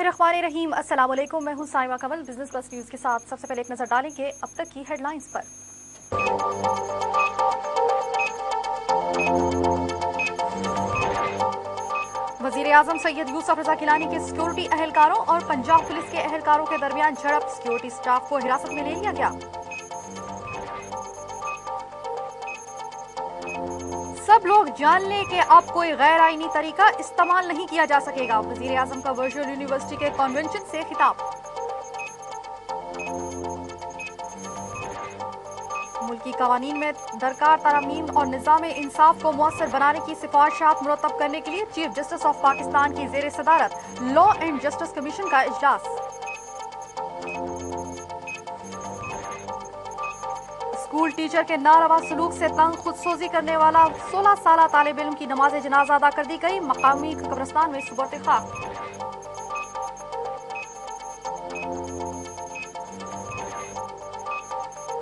बिस्मिल्लाहिर्रहमानिर्रहीम। अस्सलाम वालेकुम। मैं हूं साइमा कमल। बिजनेस प्लस न्यूज के साथ सबसे पहले एक नजर डालेंगे अब तक की हेडलाइंस पर। वजीर आजम सैयद यूसुफ रजा गिलानी के सिक्योरिटी एहलकारों और पंजाब पुलिस के एहलकारों के दरमियान झड़प। सिक्योरिटी स्टाफ को हिरासत में ले लिया गया। सब लोग जान लें कि अब कोई गैर आईनी तरीका इस्तेमाल नहीं किया जा सकेगा। वजीर आजम का वर्चुअल यूनिवर्सिटी के कन्वेंशन से खिताब। मुल्की कवानीन में दरकार तरमीम और निज़ाम इंसाफ को मौसर बनाने की सिफारिशात मुरतब करने के लिए चीफ जस्टिस ऑफ पाकिस्तान की जेर सदारत लॉ एंड जस्टिस कमीशन का इजलास। स्कूल टीचर के नारवा सलूक से तंग खुदसोजी करने वाला 16 साल तालिब इल्म की नमाज जनाजा अदा कर दी गई। मकामी कब्रिस्तान में सुबह खाक।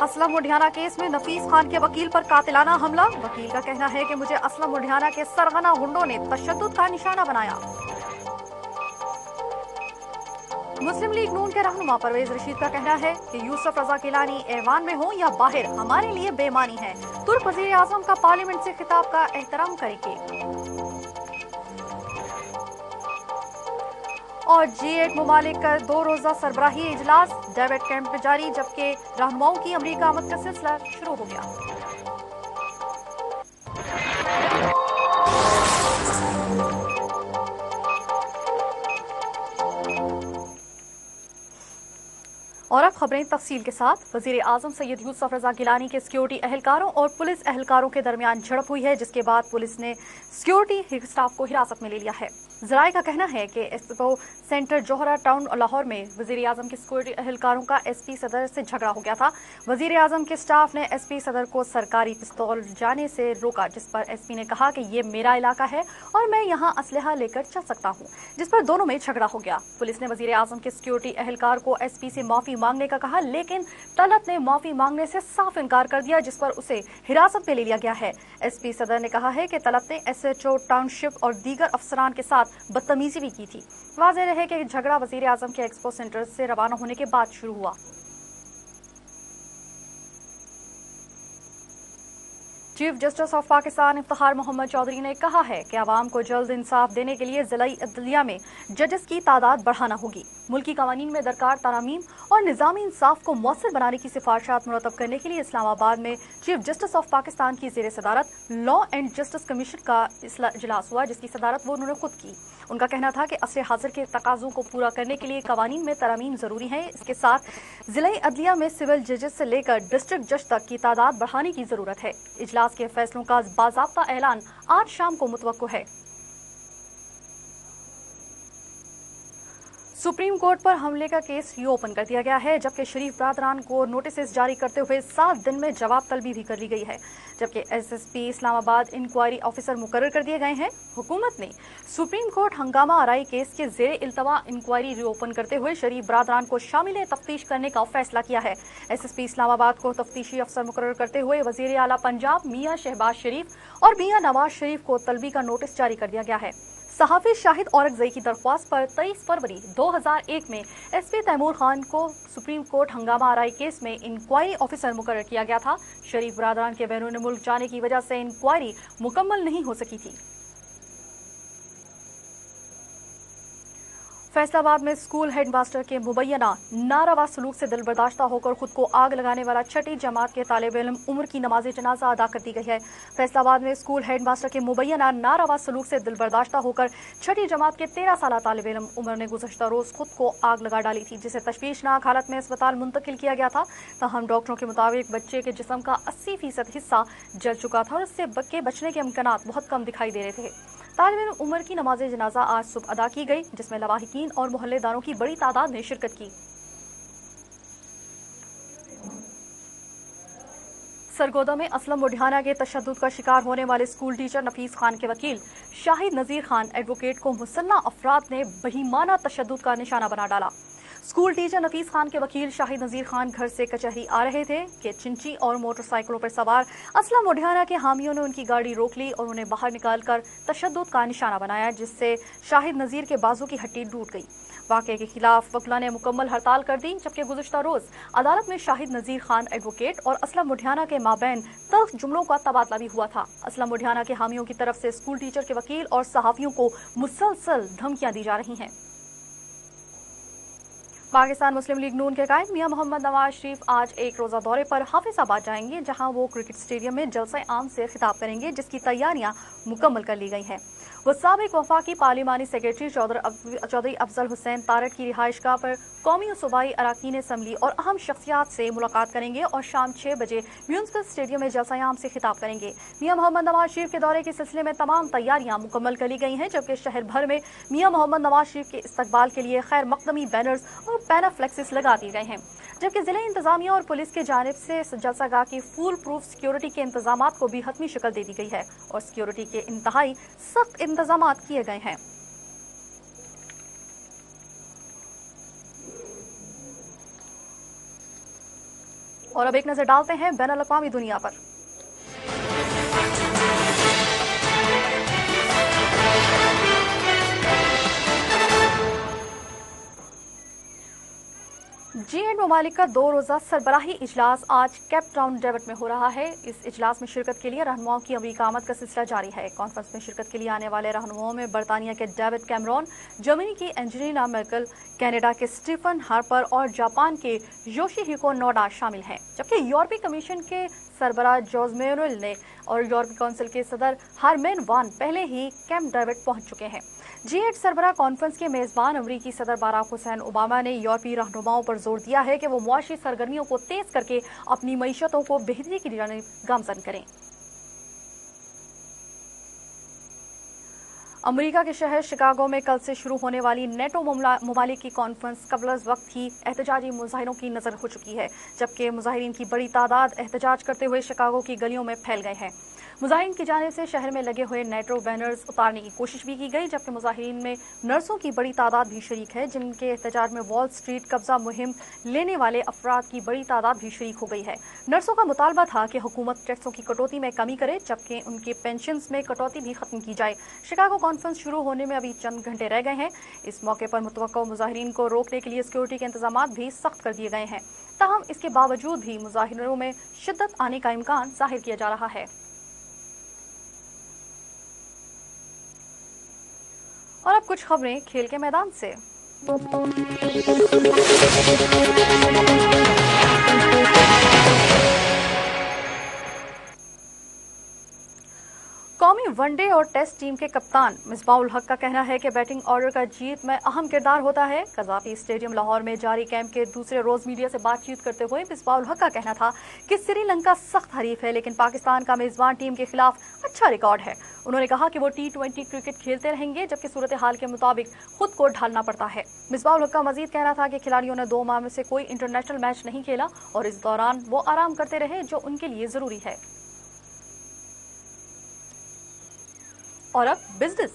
असलम मुढ़ियाना केस में नफीस खान के वकील पर कातिलाना हमला। वकील का कहना है कि मुझे असलम मुढ़ियाना के सरगना गुंडों ने तशद्दुद का निशाना बनाया। मुस्लिम लीग नून के रहनुमा परवेज रशीद का कहना है कि यूसुफ रजा गिलानी ऐवान में हो या बाहर हमारे लिए बेमानी है। तुर्क वजीर आजम का पार्लियामेंट से खिताब का एहतराम करेंगे। और G8 मुमालिक का 2 रोजा सरबराही इजलास डेविड कैंप में जारी, जबकि रहनुमाओं की अमरीका आमद का सिलसिला शुरू हो गया। और अब खबरें तफसील के साथ। वजीर आजम सैयद यूसुफ रजा गिलानी के सिक्योरिटी एहलकारों और पुलिस एहलकारों के दरमियान झड़प हुई है, जिसके बाद पुलिस ने सिक्योरिटी स्टाफ को हिरासत में ले लिया है। जराये का कहना है कि expo centre Zohra town Lahore में वजीर आजम के सिक्योरिटी एहलकारों का एसपी सदर से झगड़ा हो गया था। वजीर आजम के स्टाफ ने एसपी सदर को सरकारी पिस्तौल जाने से रोका, जिस पर एसपी ने कहा कि ये मेरा इलाका है और मैं यहाँ असलहा लेकर चल सकता हूँ, जिस पर दोनों में झगड़ा हो गया। पुलिस ने वजीर आजम के सिक्योरिटी एहलकार को एसपी से माफी मांगने का कहा, लेकिन तलत ने माफी मांगने से साफ इनकार कर दिया, जिस पर उसे हिरासत में ले लिया गया है। एसपी सदर ने कहा है कि तलत ने एसएचओ टाउनशिप और दीगर अफसरान के साथ बदतमीजी भी की थी। वाज़ेह है कि झगड़ा वजीर आजम के एक्सपो सेंटर से रवाना होने के बाद शुरू हुआ। Chief justice of Pakistan Iftikhar Mohammad Chaudhry ने कहा है कि आवाम को जल्द इंसाफ देने के लिए जिला अदलिया में जजेस की तादाद बढ़ाना होगी। मुल्की कवानीन में दरकार तरामीम और निज़ामी इंसाफ को मौसर बनाने की सिफारिशात मुरतब करने के लिए इस्लामाबाद में चीफ जस्टिस ऑफ पाकिस्तान की जेर सदारत लॉ एंड जस्टिस कमीशन का इजलास हुआ, जिसकी सदारत वो उन्होंने खुद की। उनका कहना था कि असर हाजिर के तकाज़ों को पूरा करने के लिए कवानीन में तरमीम जरूरी है। इसके साथ जिला अदलिया में सिविल जजेस से लेकर डिस्ट्रिक्ट जज तक की तादाद बढ़ाने की जरूरत है। इजलास के फैसलों का बाज़ाब्ता ऐलान आज शाम को मुतवक्को है। सुप्रीम कोर्ट पर हमले का केस रीओपन कर दिया गया है, जबकि शरीफ बरादरान को नोटिस जारी करते हुए 7 दिन में जवाब तलबी भी कर ली गई है, जबकि एसएसपी इस्लामाबाद इंक्वायरी ऑफिसर मुकर्रर कर दिए गए हैं। हुकूमत ने सुप्रीम कोर्ट हंगामा आराई केस के जेर इल्तवा इंक्वायरी रीओपन करते हुए शरीफ बरादरान को शामिल तफ्तीश करने का फैसला किया है। एसएसपी इस्लामाबाद को तफ्तीशी अफसर मुकर्रर करते हुए वजीर आला पंजाब मियां शहबाज शरीफ और मियां नवाज शरीफ को तलबी का नोटिस जारी कर दिया गया है। सहाफी शाहिद औरकजई की दरख्वास्त पर 23 फरवरी 2001 में एसपी तैमूर खान को सुप्रीम कोर्ट हंगामा आराई केस में इंक्वायरी ऑफिसर मुकर्रर किया गया था। शरीफ बरादरान के बैरून मुल्क जाने की वजह से इंक्वायरी मुकम्मल नहीं हो सकी थी। फैसलाबाद में स्कूल हेडमास्टर के मुबैना नारवा सलूक से दिलबर्दाश्ता होकर खुद को आग लगाने वाला छठी जमात के तालिब इल्म उम्र की नमाज जनाजा अदा कर दी गई है। फैसलाबाद में स्कूल हेडमास्टर के मुबैना नारवा सलूक से दिलबर्दाश्ता होकर छठी जमात के 13 साल तालिब इल्म उम्र ने गुज़श्ता रोज खुद को आग लगा डाली थी, जिसे तशवीशनाक हालत में अस्पताल मुंतकिल किया गया था। ताहम डॉक्टरों के मुताबिक बच्चे के जिस्म का 80% हिस्सा जल चुका था और इससे बचने के इम्कानात बहुत कम दिखाई दे रहे थे। तालिब इल्म उमर की नमाज जनाजा आज सुबह अदा की गई, जिसमें लवाहिकीन और मोहल्लेदारों की बड़ी तादाद ने शिरकत की। सरगोदा में असलम मुढ़ियाना के तशद्दुद का शिकार होने वाले स्कूल टीचर नफीस खान के वकील शाहिद नजीर खान एडवोकेट को मुसन्ना अफराद ने बहीमाना तशद्दुद का निशाना बना डाला। स्कूल टीचर नफीस खान के वकील शाहिद नजीर खान घर से कचहरी आ रहे थे कि चिंची और मोटरसाइकिलों पर सवार असलम मुढ़ियाना के हामियों ने उनकी गाड़ी रोक ली और उन्हें बाहर निकालकर तशद्दुद का निशाना बनाया, जिससे शाहिद नजीर के बाजू की हड्डी टूट गई। वाकये के खिलाफ वकला ने मुकम्मल हड़ताल कर दी, जबकि गुज़िश्ता रोज अदालत में शाहिद नज़ीर खान एडवोकेट और असलम मुढियाना के माबैन तल्ख जुमलों का तबादला भी हुआ था। असलम मुढियाना के हामियों की तरफ से स्कूल टीचर के वकील और सहाफ़ियों को मुसलसल धमकियां दी जा रही हैं। पाकिस्तान मुस्लिम लीग नून के कायद मियां मोहम्मद नवाज शरीफ आज एक रोजा दौरे पर हाफिजाबाद जाएंगे, जहां वो क्रिकेट स्टेडियम में जलसा आम से खिताब करेंगे, जिसकी तैयारियां मुकम्मल कर ली गई हैं। वो साबिक वफाकी पार्लिमानी सेक्रेटरी चौधरी अफजल हुसैन तारड़ की रिहाइशगाह पर कौमी और सूबाई अरकान असम्बली और अहम शख्सियात से मुलाकात करेंगे और शाम 6 बजे म्यूनिसिपल स्टेडियम में जलसा आम से खिताब करेंगे। मियां मोहम्मद नवाज शरीफ के दौरे के सिलसिले में तमाम तैयारियां मुकम्मल कर ली गई हैं, जबकि शहर भर में मियां मोहम्मद नवाज शरीफ के इस्तकबाल के लिए खैर मकदमी बैनर्स और पैनाफ्लेक्सेस लगा दिए गए हैं, जबकि जिला इंतजामिया और पुलिस की जानिब से जलसागाह की फुल प्रूफ सिक्योरिटी के इंतजाम को भी हतमी शक्ल दे दी गई है और सिक्योरिटी के इंतहाई सख्त इंतजाम किए गए हैं। और अब एक नजर डालते हैं बैनुल अक़वामी दुनिया पर। G8 ममालिक का 2 रोज़ा सरबराही इजलास आज केप टाउन डेविड में हो रहा है। इस इजलास में शिरकत के लिए रहनुमाओं की अमरीका आमद का सिलसिला जारी है। कॉन्फ्रेंस में शिरकत के लिए आने वाले रहनुमाओं में बरतानिया के डेविड कैमरॉन, जर्मनी की एंजेलिना मर्केल, कनाडा के स्टीफन हार्पर और जापान के योशिहिको नोडा शामिल हैं, जबकि यूरोपीय कमीशन के सरबराह जोज़ मैनुएल ने और यूरोपीय काउंसिल के सदर हारमेन वान पहले ही कैंप डेविड पहुंच चुके हैं। G8 सरबराह कॉन्फ्रेंस के मेजबान अमरीकी सदर बराक हुसैन ओबामा ने यूरोपीय रहनुमाओं पर जोर दिया है कि वो मुआशी सरगर्मियों को तेज करके अपनी मईशतों को बेहतरी की जानिब गामजन करें। अमेरिका के शहर शिकागो में कल से शुरू होने वाली नेटो ममालिक की कॉन्फ्रेंस कबल वक्त ही एहतजाजी मुजाहिरों की नजर हो चुकी है, जबकि मुजाहिरीन की बड़ी तादाद एहतजाज करते हुए शिकागो की गलियों में फैल गए हैं। मुजाहिरीन की जानिब से शहर में लगे हुए नेटो बैनर्स उतारने की कोशिश भी की गई, जबकि मुजाहिरीन में नर्सों की बड़ी तादाद भी शरीक है, जिनके एहतजाज में वॉल स्ट्रीट कब्जा मुहिम लेने वाले अफराद की बड़ी तादाद भी शरीक हो गई है। नर्सों का मुतालबा था कि हुकूमत टैक्सों की कटौती में कमी करे, जबकि उनके पेंशन में कटौती भी खत्म की जाए। शिकागो कॉन्फ्रेंस शुरू होने में अभी चंद घंटे रह गए हैं। इस मौके पर मुतवक्को मुजाहिरीन को रोकने के लिए सिक्योरिटी के इंतजाम भी सख्त कर दिए गए हैं। ताहम इसके बावजूद भी मुजाहिरों में शिद्दत आने का इम्कान जाहिर किया जा रहा है। और अब कुछ खबरें खेल के मैदान से। कौमी वनडे और टेस्ट टीम के कप्तान मिसबाहुल हक का कहना है कि बैटिंग ऑर्डर का जीत में अहम किरदार होता है। कज़ाफी स्टेडियम लाहौर में जारी कैंप के दूसरे रोज मीडिया से बातचीत करते हुए मिसबाहुल हक का कहना था कि श्रीलंका सख्त हरीफ है, लेकिन पाकिस्तान का मेजबान टीम के खिलाफ अच्छा रिकॉर्ड है। उन्होंने कहा कि वो T20 क्रिकेट खेलते रहेंगे, जबकि सूरत हाल के मुताबिक खुद को ढालना पड़ता है। मिसबाहुल हक का मजीद कहना था कि खिलाड़ियों ने 2 माह में से कोई इंटरनेशनल मैच नहीं खेला और इस दौरान वो आराम करते रहे, जो उनके लिए जरूरी है। और अब बिजनेस।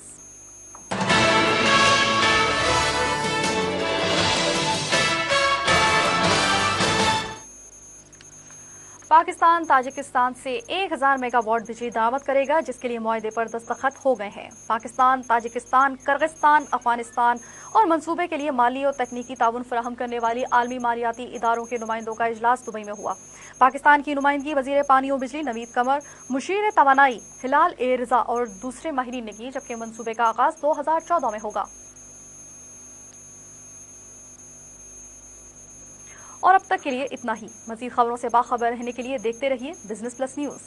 पाकिस्तान ताजिकिस्तान से 1000 मेगावाट बिजली दरामद करेगा, जिसके लिए मुआहदे पर दस्तखत हो गए हैं। पाकिस्तान, ताजिकिस्तान, किर्गिस्तान, अफगानिस्तान और मंसूबे के लिए माली और तकनीकी ताउन फराहम करने वाली आलमी मालियाती इदारों के नुमाइंदों का इजलास दुबई में हुआ। पाकिस्तान की नुमाइंदगी वजीर पानी और बिजली नवीद कमर, मुशीर तवानाई हिलाल ए रिजा और दूसरे माहिरीन ने की, जबकि मंसूबे का आगाज 2014 में होगा। और अब तक के लिए इतना ही। मजीद खबरों से बाखबर रहने के लिए देखते रहिए बिजनेस प्लस न्यूज।